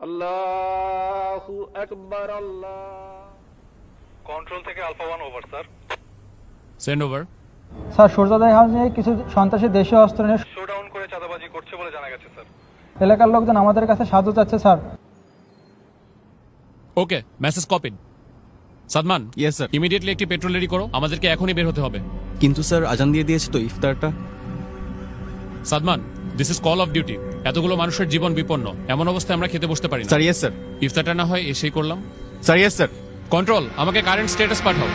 আল্লাহু আকবার। আল্লাহ। কন্ট্রোল থেকে alpha 1 over sir. Send over. Sir সূর্যোদয় হাউসে কিছু সন্ত্রাসী দেশীয় অস্ত্র নিয়ে শোডাউন করে চাঁদাবাজি করছে বলে জানা গেছে স্যার। এলাকার লোকজন আমাদের কাছে সাহায্য চাচ্ছে sir. Okay, message copied. Sadman, yes sir. Immediately একটি পেট্রোল রেডি করো, আমাদেরকে এখনই বের হতে হবে। কিন্তু স্যার আজান দিয়ে দিয়েছে তো ইফতারটা। Sadman, this is call of duty. এতগুলো মানুষের জীবন বিপন্ন, এমন অবস্থায় আমরা খেতে বসতে পারি না। Sir yes sir. ইফতারটা না হয় এসেই করলাম। Sir yes sir. কন্ট্রোল, আমাকে কারেন্ট স্ট্যাটাস পাঠাও।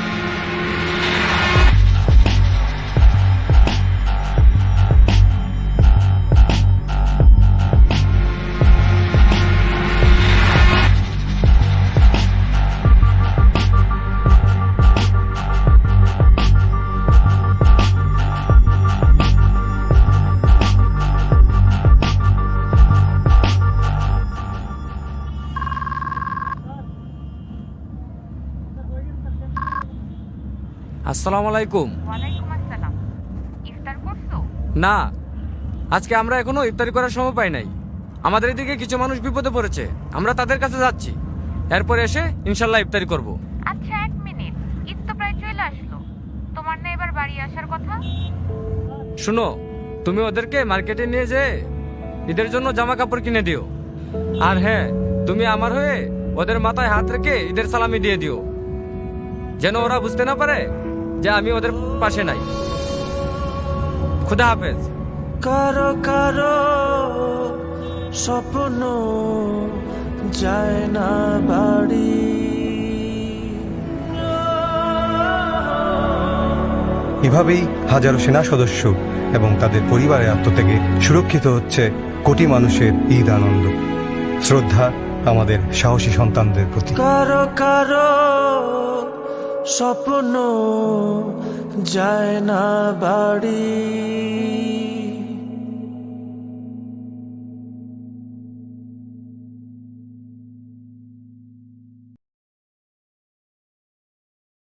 আসসালামু আলাইকুম। ওয়ালাইকুম আসসালাম। ইফতার করছো? না, আজকে আমরা এখনো ইফতারি করার সময় পাই নাই। আমাদের এদিকে কিছু মানুষ বিপদে পড়েছে, আমরা তাদের কাছে যাচ্ছি। এরপর এসে ইনশাল্লাহ ইফতারি করব। আচ্ছা, 1 মিনিট, ঈদ তো প্রায় চলে আসলো, তোমার না এবার বাড়ি আসার কথা? শুনো, তুমি ওদেরকে মার্কেটে নিয়ে যেয়ে ঈদের জন্য জামা কাপড় কিনে দিও। আর হ্যাঁ, তুমি আমার হয়ে ওদের মাথায় হাত রেখে ঈদের সালামি দিয়ে দিও, যেন ওরা বুঝতে না পারে যে আমি ওদের পাশে নাই। খুদা হাফেজ। কারো কারো স্বপ্ন যায় না বাড়ি, এভাবেই হাজারো সেনা সদস্য এবং তাদের পরিবারের আত্মত্যাগে সুরক্ষিত হচ্ছে কোটি মানুষের ঈদ আনন্দ। শ্রদ্ধা আমাদের সাহসী সন্তানদের প্রতি। কারো কারো স্বপ্ন যায় না বাড়ি।